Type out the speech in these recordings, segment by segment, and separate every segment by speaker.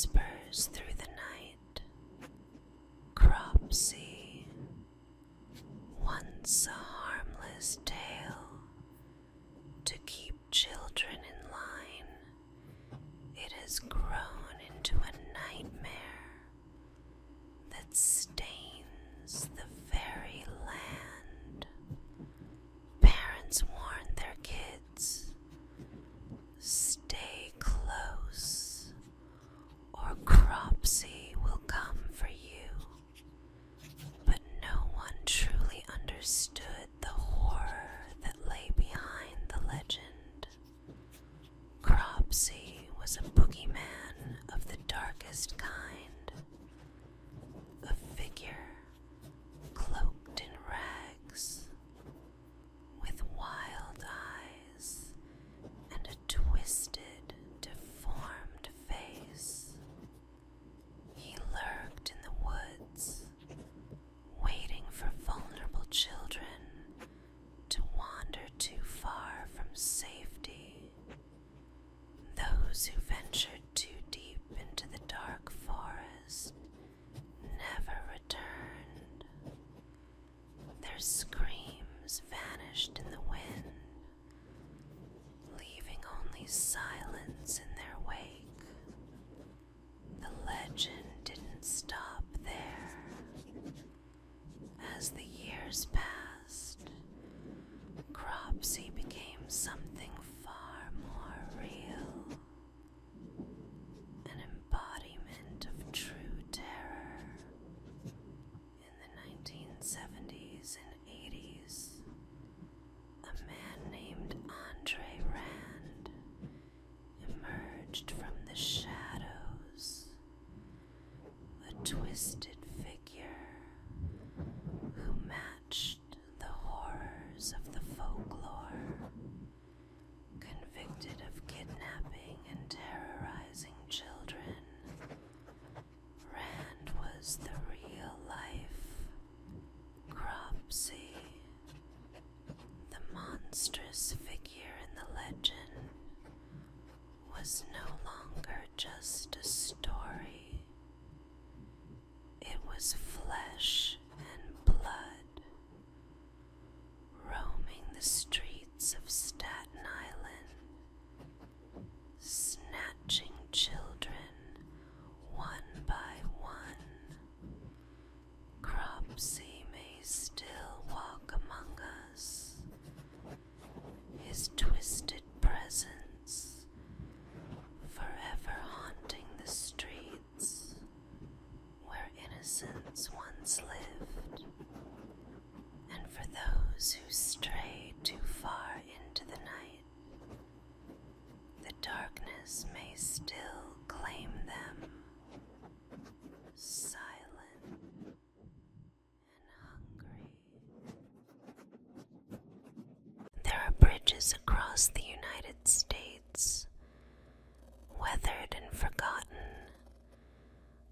Speaker 1: whispers through the night. Cropsey, once a harmless tale to keep children in line, it has grown into a nightmare that stains the very land. Parents warn their kids, stay close, or Cropsey will come for you. But no one truly understood the horror that lay behind the legend. Cropsey was a boogeyman of the darkest kind, a figure cloaked in rags, with wild eyes and a twisted, deformed face. He lurked in the woods, waiting for vulnerable children to wander too far from safety. Those who ventured too deep into the dark forest never returned. Their screams vanished in the wind, leaving only silence in their wake. The legend didn't stop there. As the years passed, Cropsey became something far more real, an embodiment of true terror. In the 1970s and 80s, a man named Andre Rand emerged from the shadows, a twisted figure who matched the horrors of the folklore. Convicted of kidnapping and terrorizing children, Rand was the real-life Cropsey. The monstrous figure in the legend was no longer just a story. It was flesh and blood, roaming the streets of Staten Island, snatching children one by one. Cropsey may still walk among us, his twisted presence forever haunting the streets where innocence once lived. And for those who strayed too far into the night, the darkness may still claim them, silent and hungry. There are bridges across the United States, weathered and forgotten,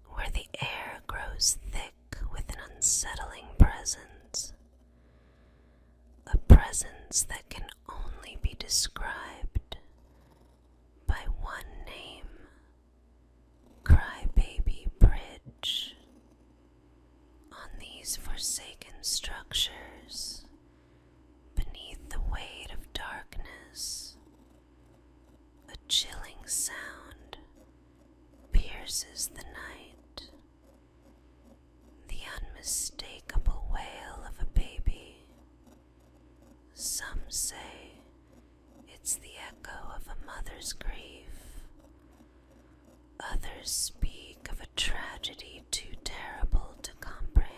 Speaker 1: where the air grows thick with an unsettling presence, a presence that can only be described by one name: Crybaby Bridge. On these forsaken structures, beneath the weight of darkness, a chilling sound pierces the night, the unmistakable wail of a baby. Some say it's the echo of a mother's grief. Others speak of a tragedy too terrible to comprehend.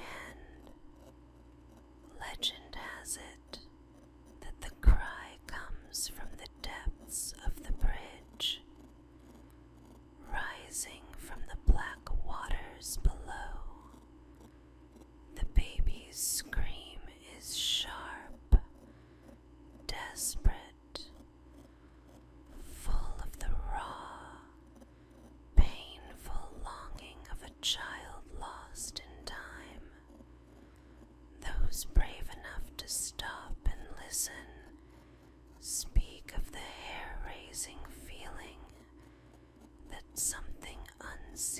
Speaker 1: Legend has it that the cry comes from the depths of the bridge, rising from the black waters below. The baby's scream is sharp, desperate, full of the raw, painful longing of a child lost in time. Those brave enough to stop and listen speak of the hair-raising feeling that something unseen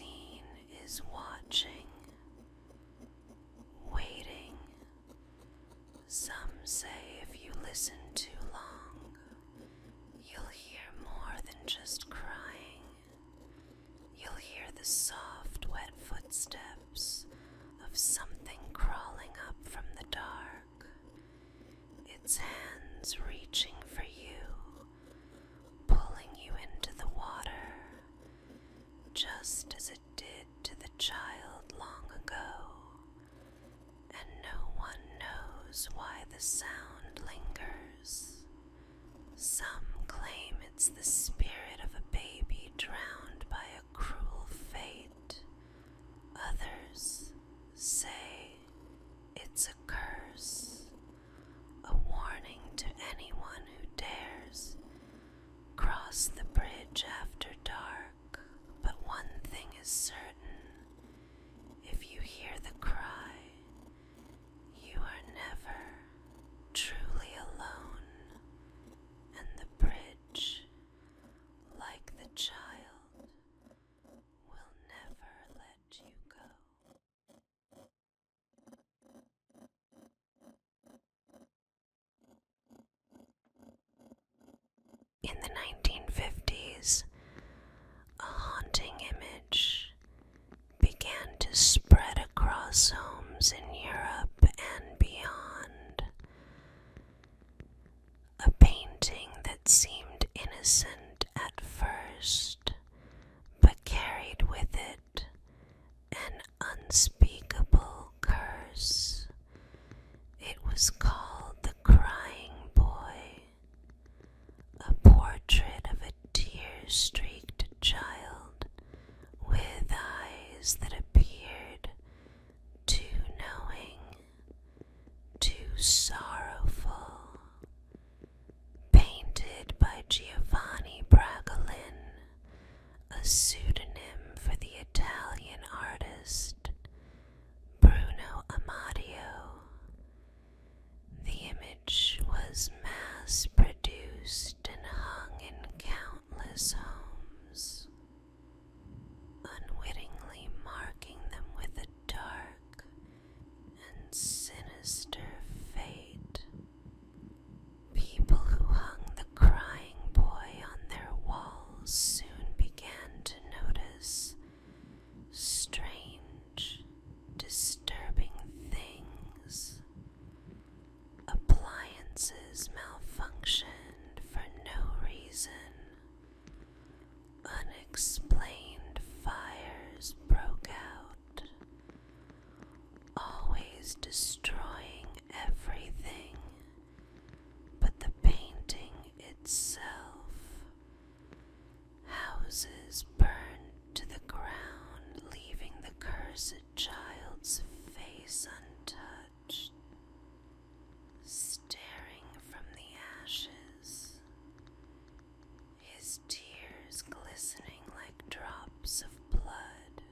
Speaker 1: footsteps of something crawling up from the dark, its hands reaching for you, pulling you into the water, just as it did to the child long ago, and no one knows why the sound lingers. Some claim it's the spirit of a baby drowned by a cruel fate. Others say it's a curse, a warning to anyone who dares cross the bridge after dark. But one thing is certain: if you hear the cry, you are never truly alone, and the bridge, like the child, will never let you go. In the 1950s, a haunting image began to spread across homes in Europe and beyond. A painting that seemed innocent at first, but carried with it an unspeakable curse. It was called The Crying Boy, a portrait of a tear-streaked child with eyes that appeared too knowing, too sorrowful, painted by Giovanni Bragolin, a pseudonym for the Italian artist Bruno Amadio. The image was mass-produced and hung in countless homes, unwittingly marking them with a dark and sinister fate. People who hung the crying boy on their walls soon began to notice strange, disturbing things. Appliances malfunctioned for no reason. Unexplained fires broke out, always destroying everything but the painting itself. Houses burned to the ground, leaving the cursed child's face untouched. Staring from the ashes, his tears glistening like drops of blood.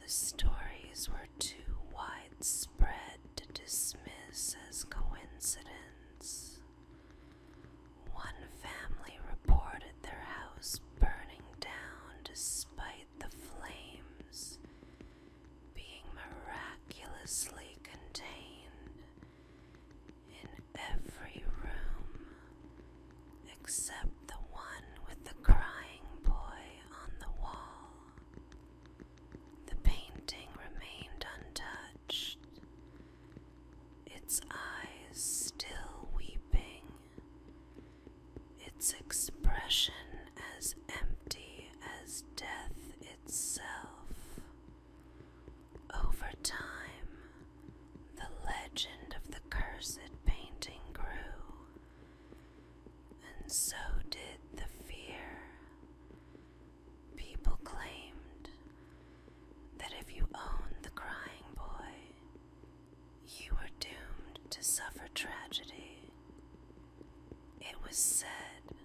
Speaker 1: The stories were too widespread to dismiss as coincidence. One family reported their house burning down despite the flames being miraculously contained in every room except the one with the crying boy on the wall. The painting remained untouched, its eyes still weeping, its expression as empty as death itself. Over time, the legend of the cursed painting grew, and so did the fear. People claimed that if you owned the crying boy, you were doomed to suffer tragedy. It was said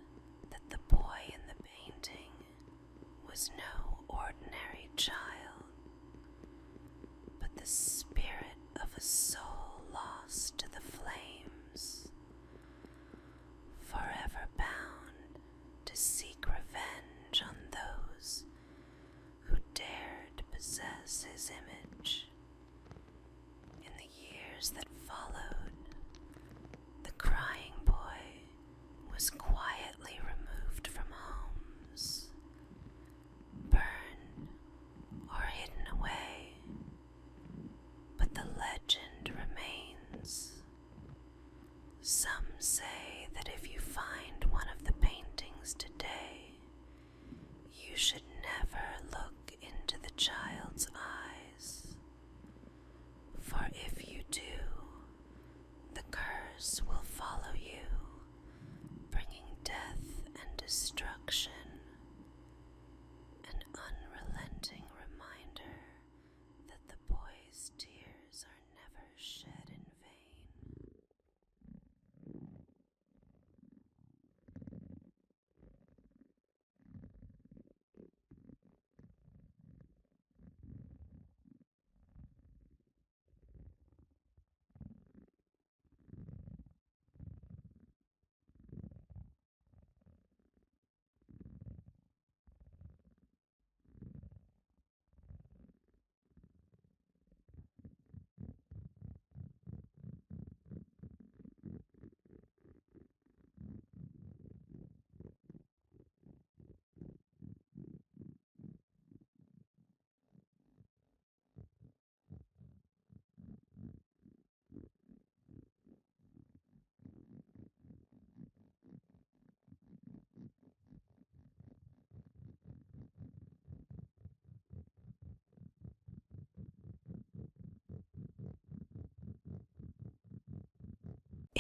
Speaker 1: that the boy in the painting was no ordinary child, but the spirit of a soul lost to the flames, forever bound to seek revenge on those who dared possess his image. In the years that followed, the crying boy was quietly removed from homes, burned or hidden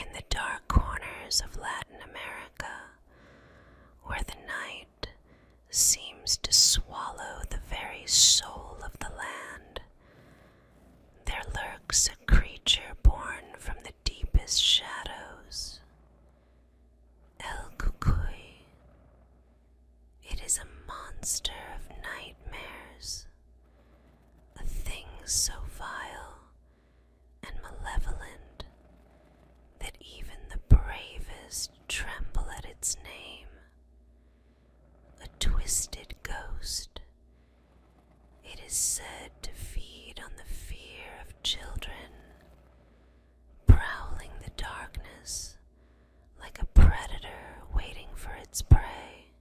Speaker 1: In the dark corners of Latin America, where the night seems to swallow the very soul of the land, there lurks a creature born from the deepest shadows. El Cucuy. It is a monster of nightmares, a thing so vile and malevolent that even the bravest tremble at its name. A twisted ghost, it is said to feed on the fear of children, prowling the darkness like a predator waiting for its prey.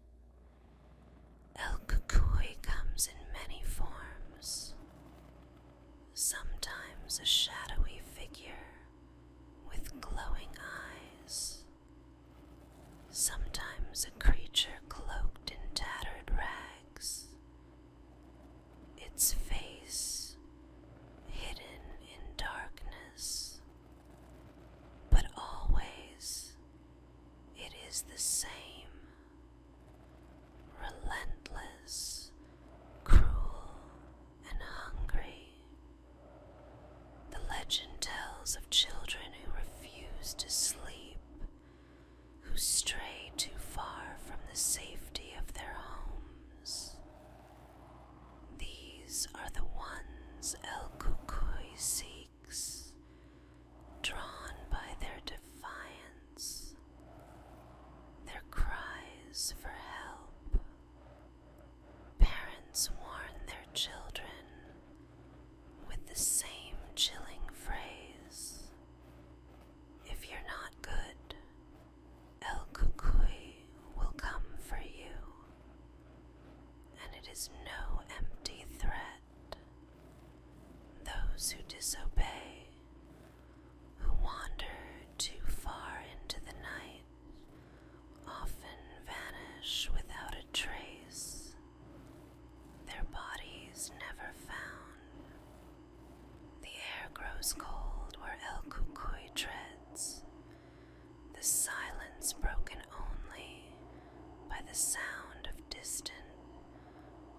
Speaker 1: El Cucuy comes in many forms, sometimes a shadowy figure with glowing eyes, sometimes a creature cloaked in tattered rags, its face hidden in darkness, but always it is the same, relentless, cruel, and hungry. The legend tells of children who refuse to sleep, who stray too far from the safety of their homes. These are the ones El Cucuy seeks, drawn by their defiance, their cries for help. Parents warn their children with the same chilling phrase: if you're not good, El Cucuy will come for you. And it is no empty threat. Those who disobey, who wander too far into the night, often vanish without a trace, their bodies never found. The air grows cold where El Cucuy treads, the silence broken only by the sound of distant,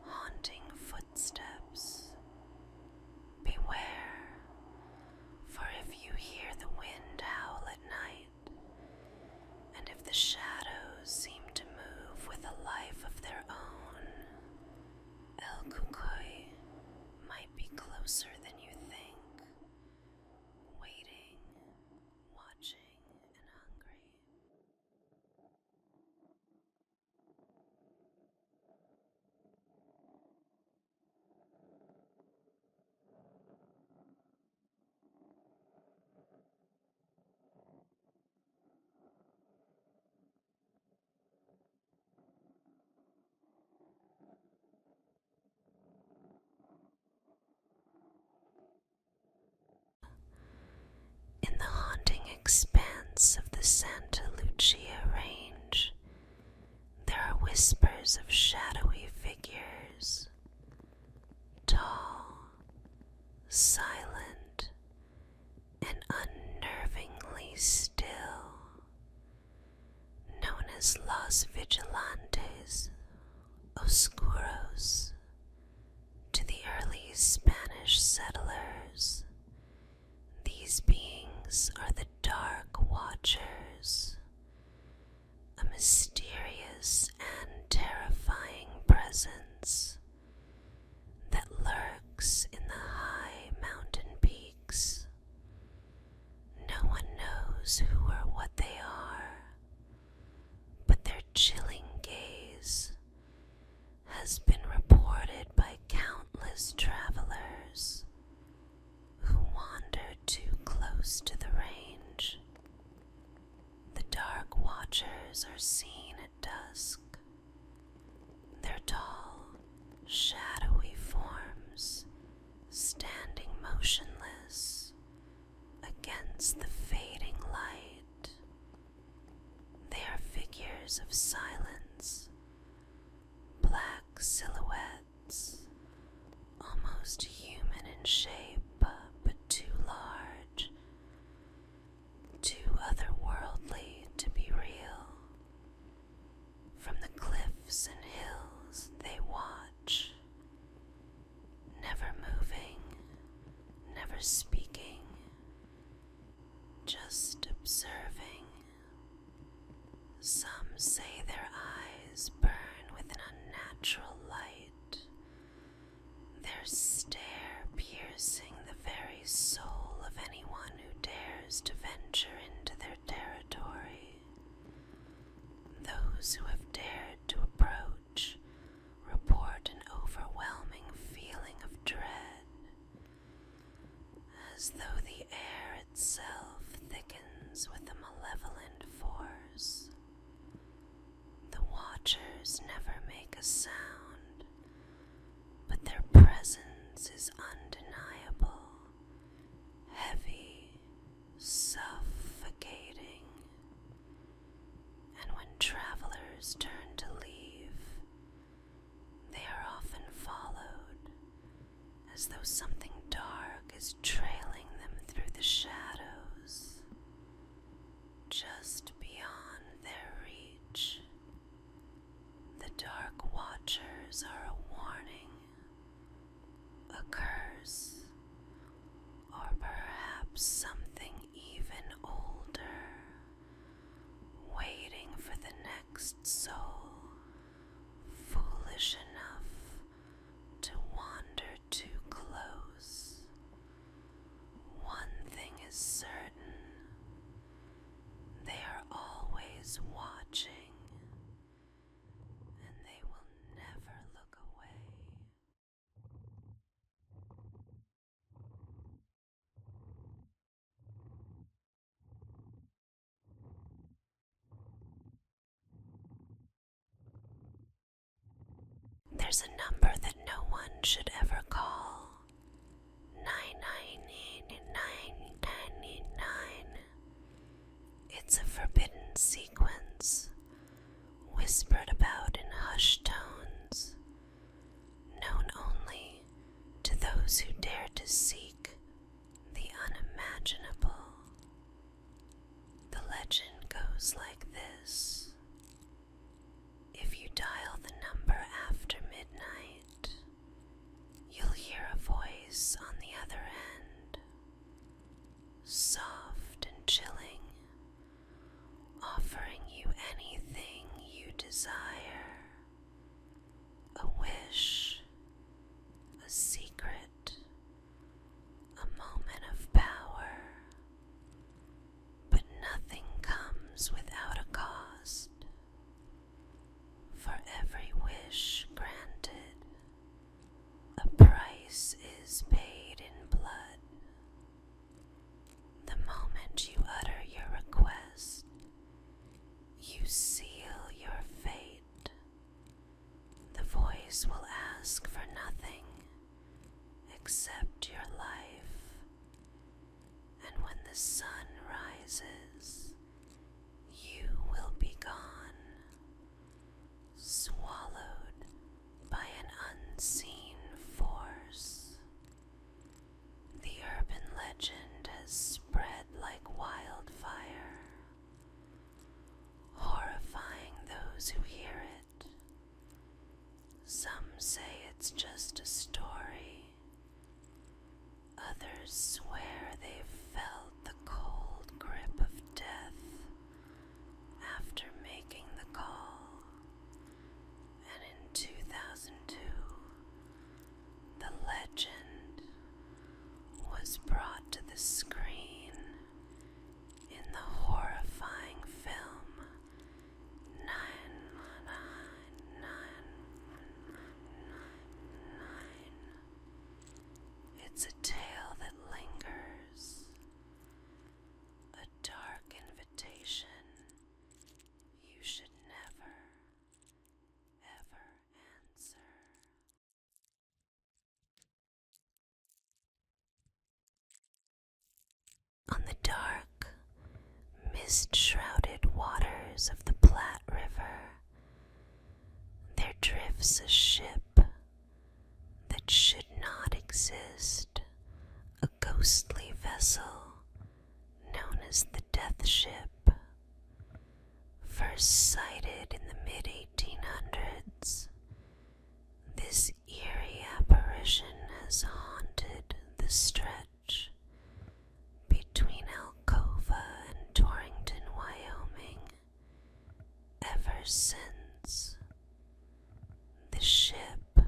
Speaker 1: haunting footsteps. Beware, for if you hear the wind howl at night, and if the shadows seem to move with a life of their own, El Cucuy might be closer than you think, waiting, watching, and hungry. In the haunting expanse of the Santa Lucia Range, there are whispers of shadowy figures, tall, silent, and unnervingly still, known as Los Vigilantes Oscuros to the early Spanish settlers. These beings are the Dark Watchers, a mysterious and terrifying presence that lurks in the high mountain peaks. No one knows who or what they are, but their chilling gaze has been reported by countless travelers who wander too close to the range. The Dark Watchers are seen at dusk. Their tall, shadowy forms standing motionless against the fading light. They are figures of silence, black silhouettes, almost human in shape, but too large, too otherworldly their stare piercing the very soul of anyone who dares to venture into their territory. Those who have dared to approach report an overwhelming feeling of dread, as though the air itself thickens with a malevolent force. The watchers never make a sound, but their presence is undeniable, heavy, suffocating. And when travelers turn to leave, they are often followed, as though something dark is trailing them through the shadows, just beyond their reach. The dark watchers are a warning, a curse, or perhaps something even older, waiting for the next soul, foolish enough to wander too close. One thing is certain: they are always watching, and they will never look away. There's a number that no one should ever call. 99999. It's a forbidden sequence, whispered about in hushed tones, known only to those who dare to seek the unimaginable. The legend goes like this: if you dial the number after midnight, you'll hear a voice on the other end, soft and chilling, offering you anything you desire: a wish, a secret, a moment of power. But nothing comes without a cost. For every wish granted, a price is paid in blood. The moment you utter your request, you seal your fate. The voice will ask for nothing except your life. And when the sun rises, you will be gone, swallowed by an unseen force. The urban legend has spread like wildfire, horrifying those who hear it. Some say it's just a story. Others swear they've felt the cold grip of death after making the call. And in 2002, the legend was brought to the screen in the horrifying film 99999. It's a tale that lingers, a dark invitation you should never, ever answer. On the dark, mist-shrouded waters of the Platte River, there drifts a ship that should not exist, a ghostly vessel known as the Death Ship. First sighted in the mid-1800s, this eerie apparition has haunted the stretch between Alcova and Torrington, Wyoming, ever since. The ship,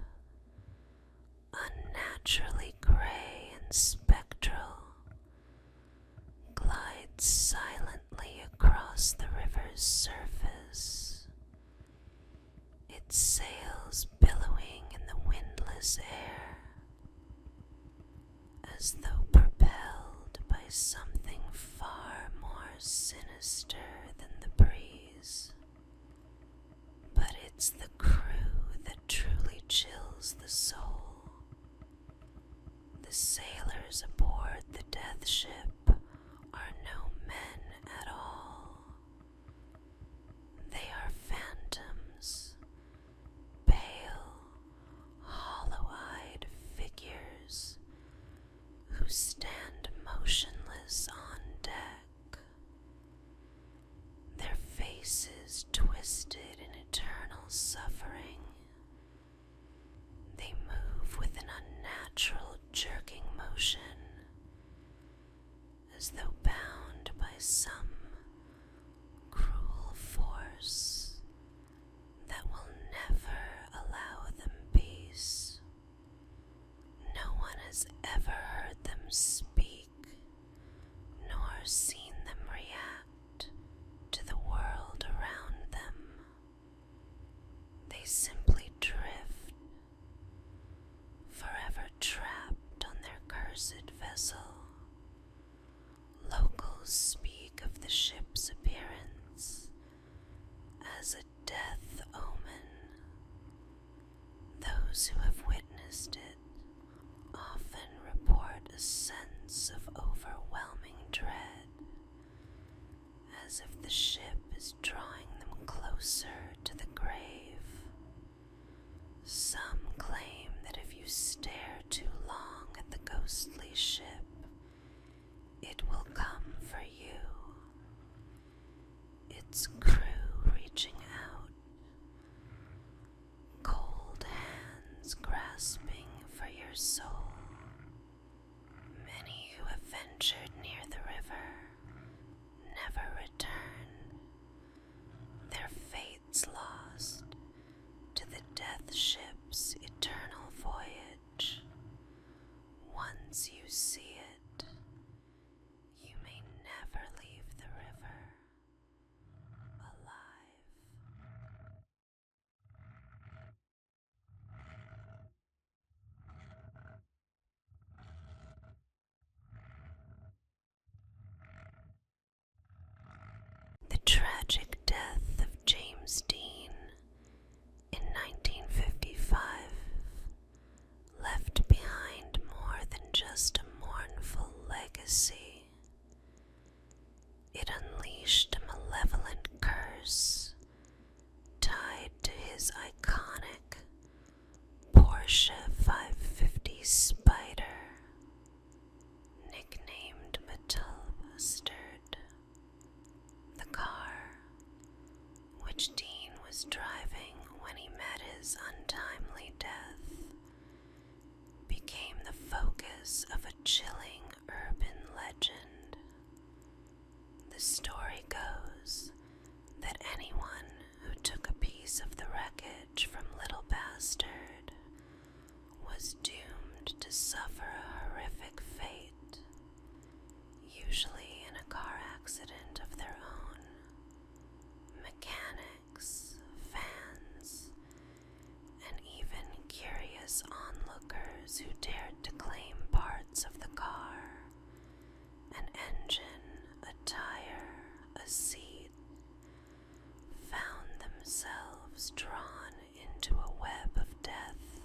Speaker 1: a unnaturally gray and spectral, glides silently across the river's surface, its sails billowing in the windless air, as though propelled by something far more sinister than the breeze. But it's the crew that truly chills the soul. The sailors aboard the death ship are no men at all. They are phantoms, pale, hollow-eyed figures who stand motionless on deck, their faces twisted in eternal suffering. They move with an unnatural jerking motion, as though bound by some cruel force that will never allow them peace. No one has ever heard them speak, nor seen them react to the world around them. They simply drift, forever trapped on their cursed vessel. Locals speak of the ship's appearance as a death omen. Those who have witnessed it often report a sense of overwhelming dread, as if the ship is drawing them closer to the grave. Some claim that if you stare too long at the ghostly ship, it will come for you, its crew reaching out, cold hands grasping for your soul. Many who have ventured near the river never return, their fates lost to the death ship's eternal voyage. Once you see it, you may never leave the river alive. The tragic death of James Dean in 1955 left behind more than just a mournful legacy. It unleashed a malevolent curse tied to his iconic Porsche 550 Spider, nicknamed Metal Bastard. The car, which Dean was driving when he met his untimely death, became the focus of a chilling urban legend. The story goes that anyone who took a piece of the wreckage from Little Bastard was doomed to suffer a horrific fate, usually in a car accident of their own. Mechanics, fans, and even curious onlookers who dared to claim parts of the car, an engine, a tire, a seat, found themselves drawn into a web of death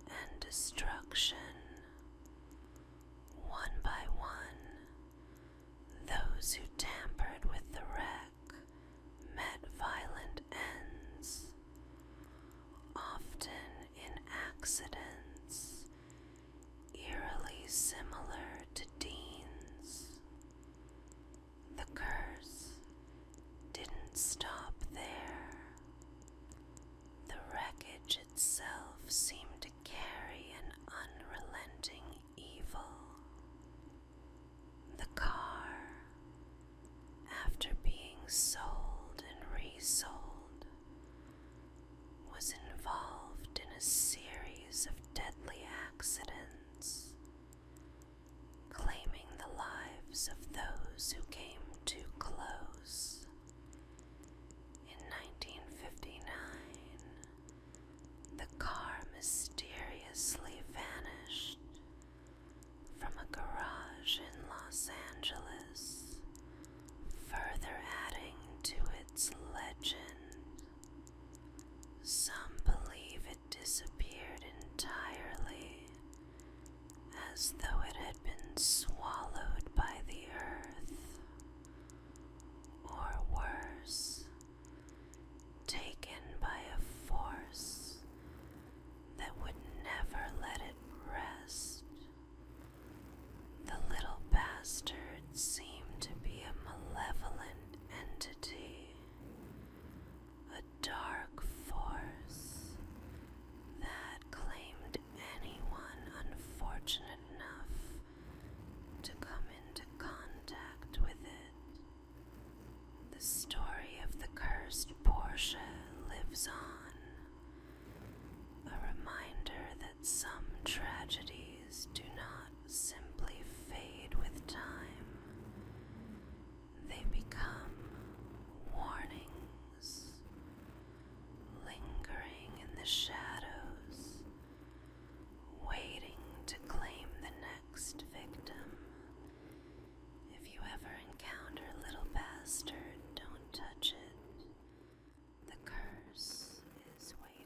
Speaker 1: and destruction. One by one, those who tampered with the wreck met violent ends, often in accidents eerily similar to Dean's. The curse didn't stop there. The wreckage itself seemed to carry an unrelaxing memories of those who came too close. In 1959, the car mysteriously vanished from a garage in Los Angeles, further adding to its legend. Some believe it disappeared entirely, as though it had been swallowed by the earth, or worse, taken by a force that would never let it rest. The little bastard seemed to be a malevolent entity, a dark force that claimed anyone unfortunate enough to come into contact with it. The story of the cursed Porsche lives on, a reminder that some tragedies do not simply fade with time. They become warnings, lingering in the shadows, waiting to claim the next victim. If you ever encounter Little Bastard, don't touch it. The curse is waiting.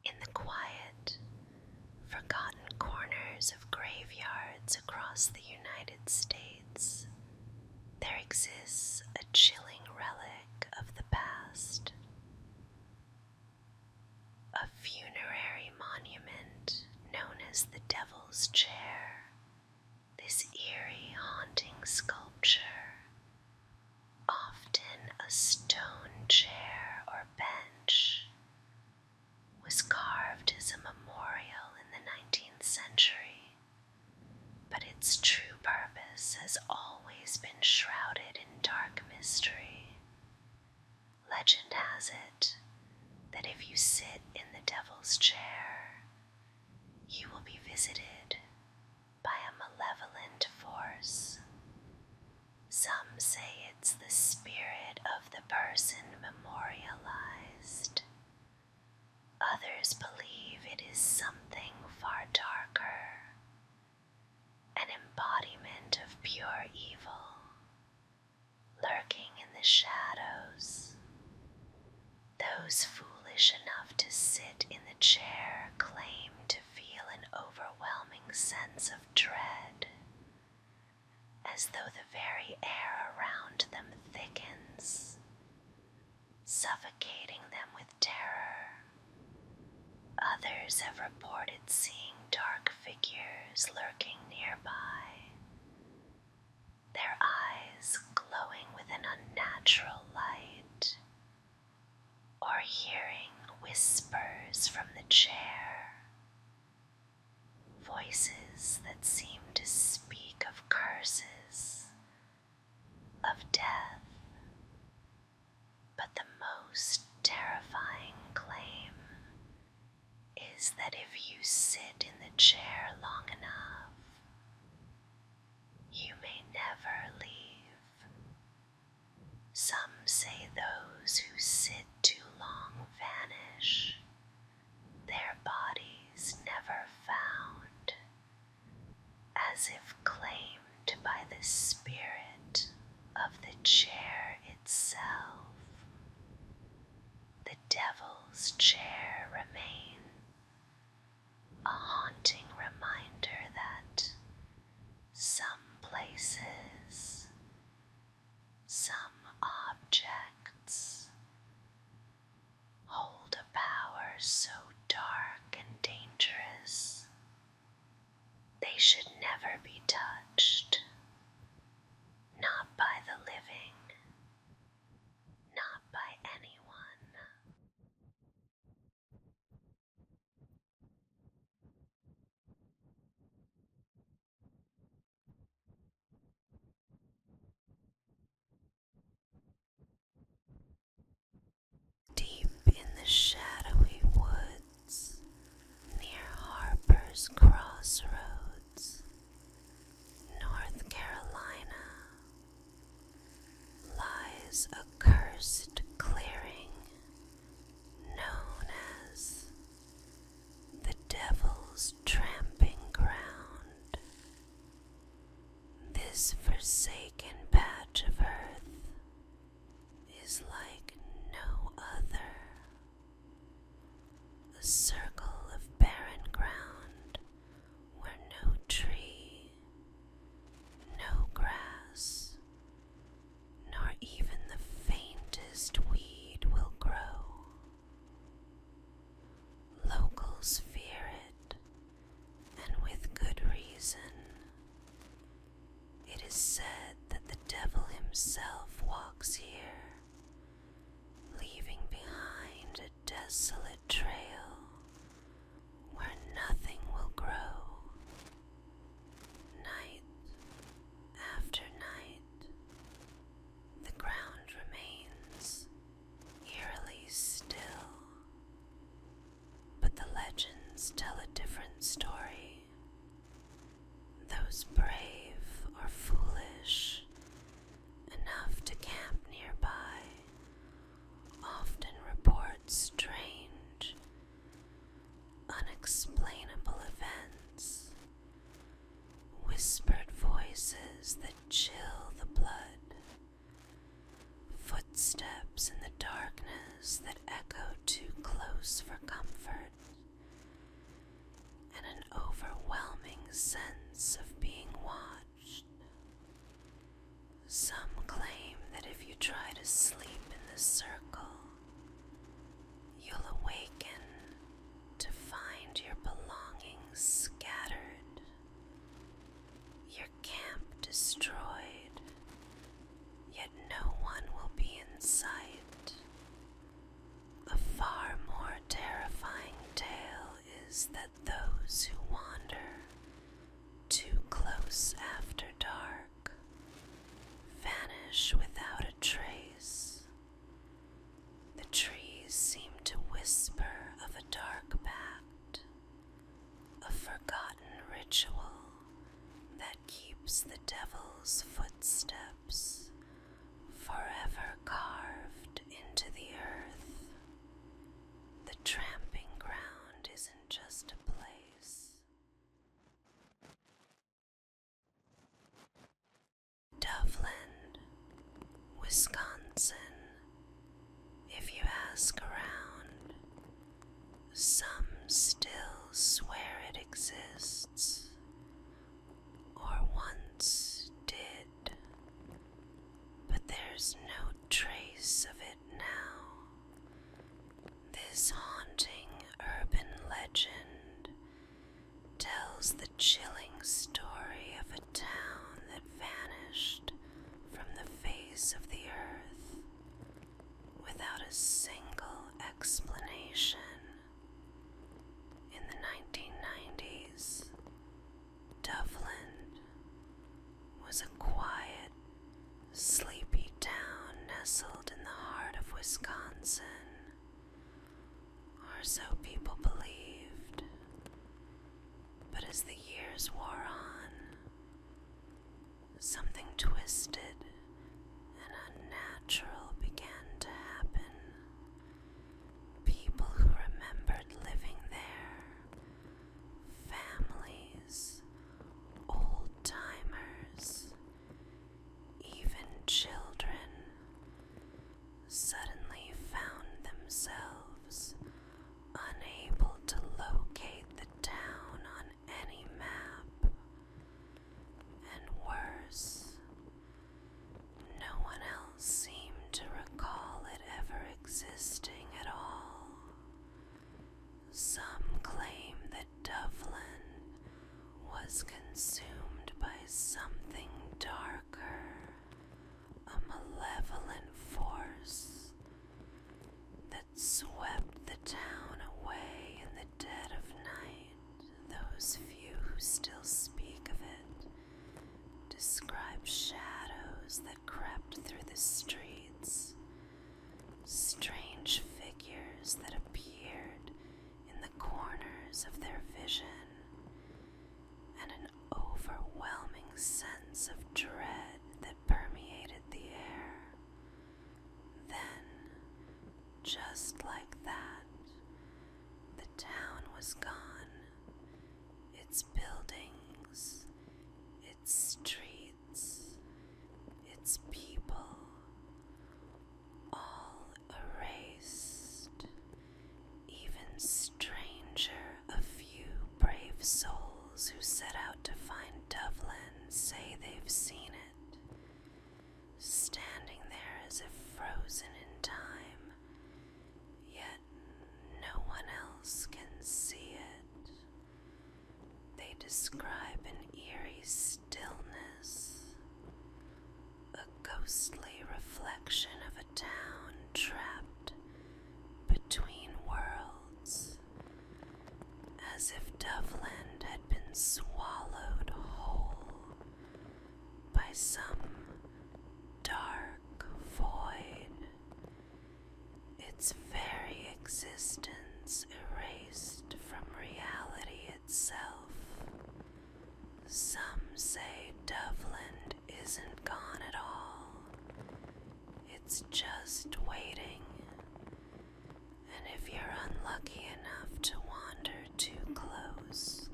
Speaker 1: In the quiet, forgotten corners of graveyards across the United States, there exists a chilling relic of the past. A funerary monument known as the Devil's Chair. This eerie, haunting sculpture, often a stone chair or bench, was carved as a memorial in the 19th century, but its true purpose has always been shrouded in dark mystery. Legend has it that if you sit in the Devil's Chair, you will be visited by a malevolent force. Some say it's the spirit of the person memorialized. Others believe it is something far darker, an embodiment of pure evil, lurking in the shadows. Those foolish enough to sit in the chair claim to feel an overwhelming sense of dread, as though the very air around them thickens, suffocating them with terror. Others have reported seeing dark figures lurking nearby, their eyes glowing with an unnatural light, or hearing whispers from the chair, voices that seem is that if you sit in the chair long enough, you may never leave. Some say those who sit too long vanish, their bodies never found, as if claimed by the spirit of the chair itself. The devil's chair remain, a haunting reminder that some places, some objects hold a power so dark and dangerous they should never be touched, not by the living, not by anyone. Deep in the shadowy woods, near Harper's Crossroads, North Carolina, lies a cursed clearing known as the Devil's Tramping Ground. This forsaken patch of earth is like no other, a circle of barren ground where no tree, no grass, nor even the faintest weed will grow. Locals fear it, and with good reason. It is said that the devil himself walks here, leaving behind a desolate trail where nothing will grow. Night after night, the ground remains eerily still, but the legends tell a different story. Those brave or foolish enough to camp nearby often report strange, unexplainable events, whispered voices that chill the blood, footsteps in the darkness that echo too close for comfort, and an overwhelming sense of being watched. Some claim that if you try to sleep in the circle, you'll awaken to find your belongings scattered, your camp destroyed, yet no one will be in sight. A far more terrifying tale is that those who wander too close after dark vanish without a trace. The trees seem to whisper of a dark pact, a forgotten ritual that keeps the devil's footsteps forever carved into the earth. The tramping ground isn't just a place. Doveland, was consumed by something darker, a malevolent force that swept the town away in the dead of night. Those few who still speak of it describe shadows that crept through the streets, strange figures that appeared in the corners of their vision, and an overwhelming sense of dread that permeated the air. Then, just like that, the town was gone. Its buildings, its streets, its people, all erased. Even stranger, a few brave souls who set out to find Dublin say they've seen it, standing there as if frozen in time, yet no one else can see it. They describe an eerie stillness, a ghostly reflection of a town trapped between worlds, as if Dublin had been swallowed whole by some dark void, its very existence erased from reality itself. Some say Dublin isn't gone at all. It's just waiting. And if you're unlucky enough to wander too close,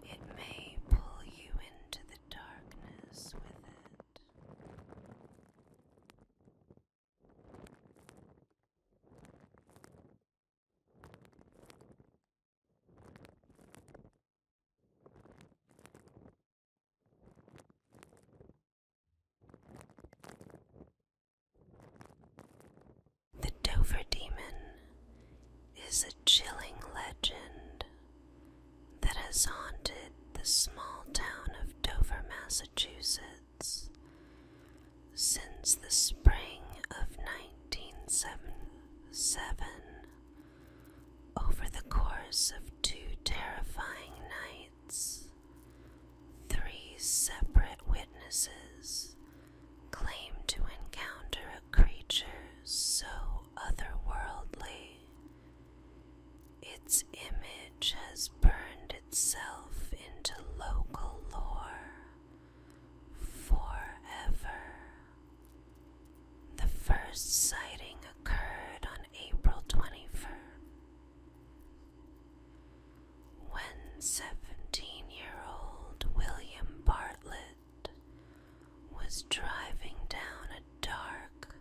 Speaker 1: it may pull you into the darkness with it. The Dover Demon is a chilling legend that has haunted the small town of Dover, Massachusetts since the spring of 1977. Over the course of 2 terrifying nights, 3 separate witnesses claimed to encounter a creature so otherworldly, its image has burned itself into local lore forever. The first sighting occurred on April 21st, when 17-year-old William Bartlett was driving down a dark,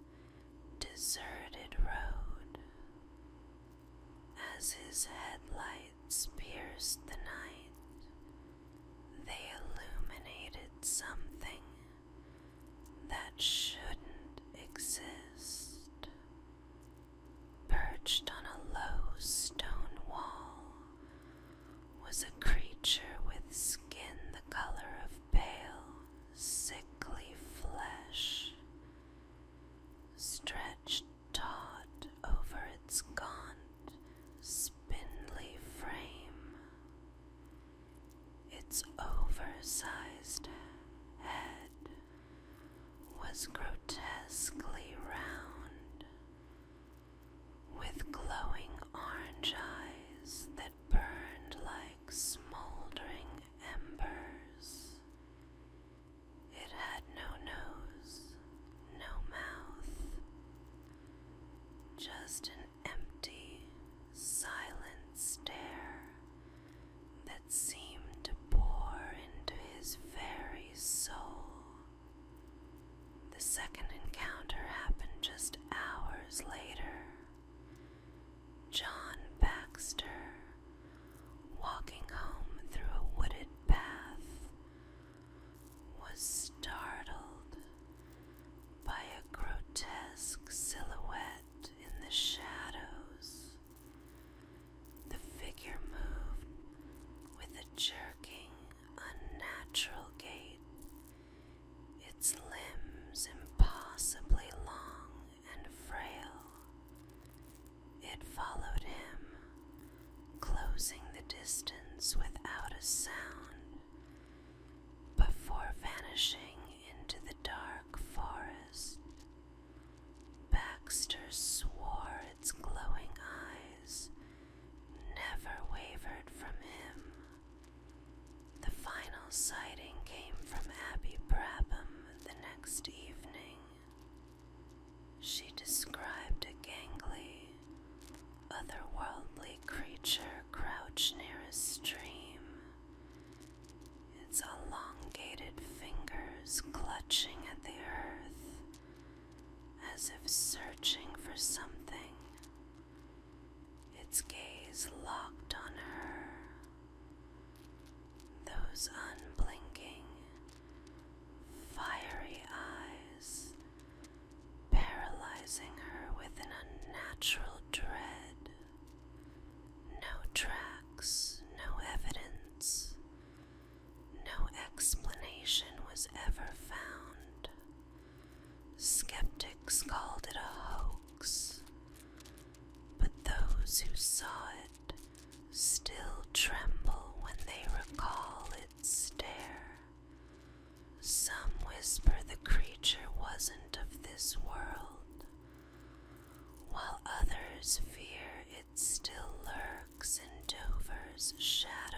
Speaker 1: deserted road. As his headlights pierced the night, they illuminated something that shouldn't exist. Perched on a low stone wall was a creature with skin the color of pale, sickly flesh, stretched taut over its gaunt, spindly frame. Its oversized head was grotesquely round, with glowing orange eyes that burned like smoldering embers. It had no nose, no mouth, just an empty, silent stare that seemed to bore into his very soul. The second encounter distance without a sound before vanishing into the dark forest. Baxter swore its glowing eyes never wavered from him. The final sighting came from Abby Brabham the next evening. She described a gangly, otherworldly creature crouched near a stream, its elongated fingers clutching at the earth as if searching for something, its gaze locked on her, those unblinking, fiery eyes paralyzing her with an unnatural dread. No tracks, no evidence, no explanation was ever found. Skeptics called it a hoax, but those who saw it still tremble when they recall its stare. Some whisper the creature wasn't of this world, while others fear it still lurks in Dover's shadow.